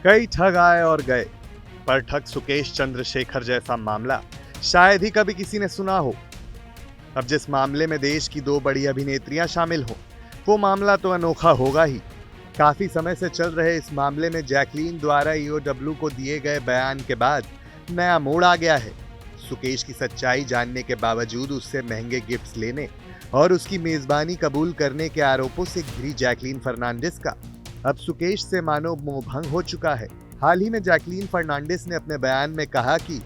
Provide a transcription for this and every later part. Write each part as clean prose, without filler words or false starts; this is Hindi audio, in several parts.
कई ठग आए और गए, पर ठग सुकेश चंद्रशेखर जैसा मामला शायद ही कभी किसी ने सुना हो। अब जिस मामले में देश की दो बड़ी अभिनेत्रियां शामिल हो, वो मामला तो अनोखा होगा ही। काफी समय से चल रहे इस मामले में जैकलीन द्वारा ईओडब्ल्यू को दिए गए बयान के बाद नया मोड़ आ गया है। सुकेश की सच्चाई जानने के बावजूद उससे महंगे गिफ्ट्स लेने और उसकी मेजबानी कबूल करने के आरोपों से घिरी जैकलीन फर्नांडिस का अब सुकेश से मानो मोहभंग हो चुका है। हाल ही में जैकलीन फर्नांडिस ने अपने बयान में कहा कि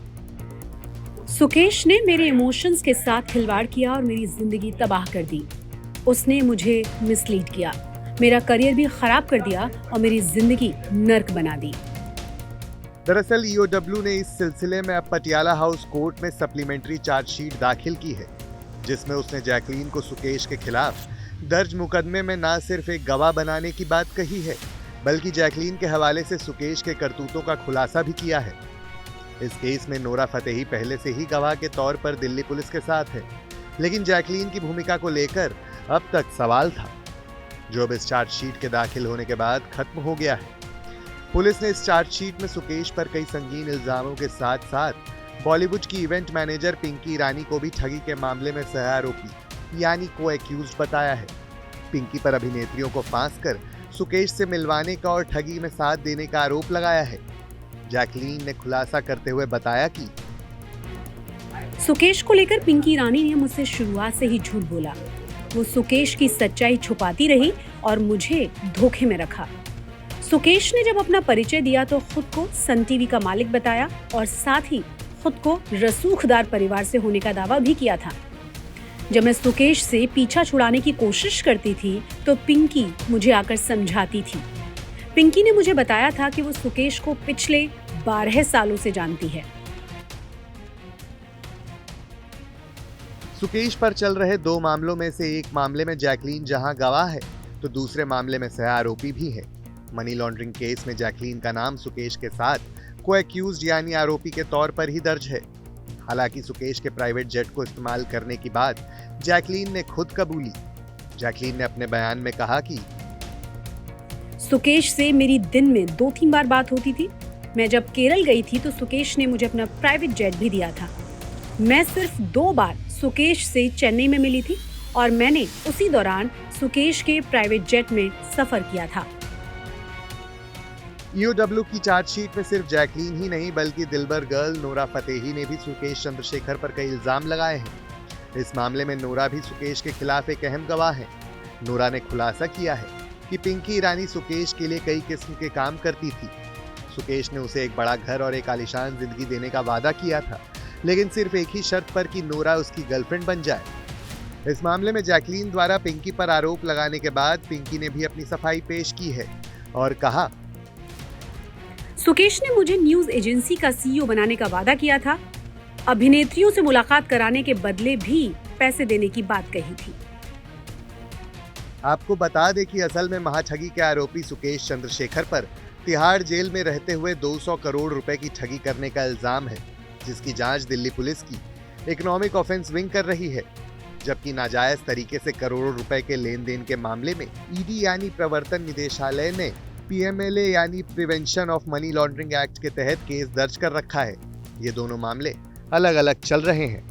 सुकेश ने मेरे इमोशंस के साथ खिलवाड़ किया और मेरी जिंदगी तबाह कर दी। उसने मुझे मिसलीड किया, मेरा करियर भी खराब कर दिया और मेरी जिंदगी नर्क बना दी। दरअसल ईओडब्ल्यू ने इस सिलसिले में अब पटियाला हाउस कोर्ट में सप्लीमेंट्री चार्जशीट दाखिल की है, जिसमें उसने जैकलीन को सुकेश के खिलाफ दर्ज मुकदमे में न सिर्फ एक गवाह बनाने की बात कही है, बल्कि जैकलीन के हवाले से सुकेश के करतूतों का खुलासा भी किया है। इस केस में नोरा फतेही पहले से ही गवाह के तौर पर दिल्ली पुलिस के साथ है, लेकिन जैकलीन की भूमिका को लेकर अब तक सवाल था, जो अब इस चार्जशीट के दाखिल होने के बाद खत्म हो गया है। पुलिस ने इस चार्जशीट में सुकेश पर कई संगीन इल्जामों के साथ साथ बॉलीवुड की इवेंट मैनेजर पिंकी ईरानी को भी ठगी के मामले में सह आरोपी यानी को एक्यूज्ड बताया है। पिंकी पर अभिनेत्रियों को फांस कर सुकेश से मिलवाने का और ठगी में साथ देने का आरोप लगाया है। जैकलीन ने खुलासा करते हुए बताया कि सुकेश को लेकर पिंकी ईरानी ने मुझसे शुरुआत से ही झूठ बोला। वो सुकेश की सच्चाई छुपाती रही और मुझे धोखे में रखा। सुकेश ने जब अपना परिचय दिया तो खुद को सन टीवी का मालिक बताया और साथ ही खुद को रसूखदार परिवार से होने का दावा भी किया था। जब मैं सुकेश से पीछा छुड़ाने की कोशिश करती थी तो पिंकी मुझे आकर समझाती थी। पिंकी ने मुझे बताया था कि वो सुकेश को पिछले 12 सालों से जानती है। सुकेश पर चल रहे दो मामलों में से एक मामले में जैकलीन जहां गवाह है, तो दूसरे मामले में सह आरोपी भी है। मनी लॉन्ड्रिंग केस में जैकलीन का नाम सुकेश के साथ को एक्यूज्ड यानी आरोपी के तौर पर ही दर्ज है। हालांकि सुकेश के प्राइवेट जेट को इस्तेमाल करने की बात जैकलीन ने खुद कबूली। जैकलीन ने अपने बयान में कहा कि सुकेश से मेरी दिन में 2-3 बार बात होती थी। मैं जब केरल गई थी तो सुकेश ने मुझे अपना प्राइवेट जेट भी दिया था। मैं सिर्फ 2 बार सुकेश से चेन्नई में मिली थी और मैंने उसी दौरान सुकेश के प्राइवेट जेट में सफर किया था। ईओडब्ल्यू की चार्जशीट में सिर्फ जैकलीन ही नहीं बल्कि दिलबर गर्ल नोरा फतेही ने भी सुकेश चंद्रशेखर पर कई इल्जाम लगाए हैं। इस मामले में नोरा भी सुकेश के खिलाफ एक अहम गवाह है। नोरा ने खुलासा किया है कि पिंकी ईरानी सुकेश के लिए कई किस्म के काम करती थी। सुकेश ने उसे एक बड़ा घर और एक आलीशान जिंदगी देने का वादा किया था, लेकिन सिर्फ एक ही शर्त पर कि नोरा उसकी गर्लफ्रेंड बन जाए। इस मामले में जैकलीन द्वारा पिंकी पर आरोप लगाने के बाद पिंकी ने भी अपनी सफाई पेश की है और कहा, सुकेश ने मुझे न्यूज एजेंसी का सीईओ बनाने का वादा किया था। अभिनेत्रियों से मुलाकात कराने के बदले भी पैसे देने की बात कही थी। आपको बता दें कि असल में महाठगी के आरोपी सुकेश चंद्रशेखर पर तिहाड़ जेल में रहते हुए 200 करोड़ रुपए की ठगी करने का इल्जाम है, जिसकी जांच दिल्ली पुलिस की इकोनॉमिक ऑफेंस विंग कर रही है। जबकि नाजायज तरीके से करोड़ों रुपए के लेन देन के मामले में ईडी यानी प्रवर्तन निदेशालय ने पीएमएलए यानी prevention of money laundering act के तहत केस दर्ज कर रखा है। ये दोनों मामले अलग अलग चल रहे हैं।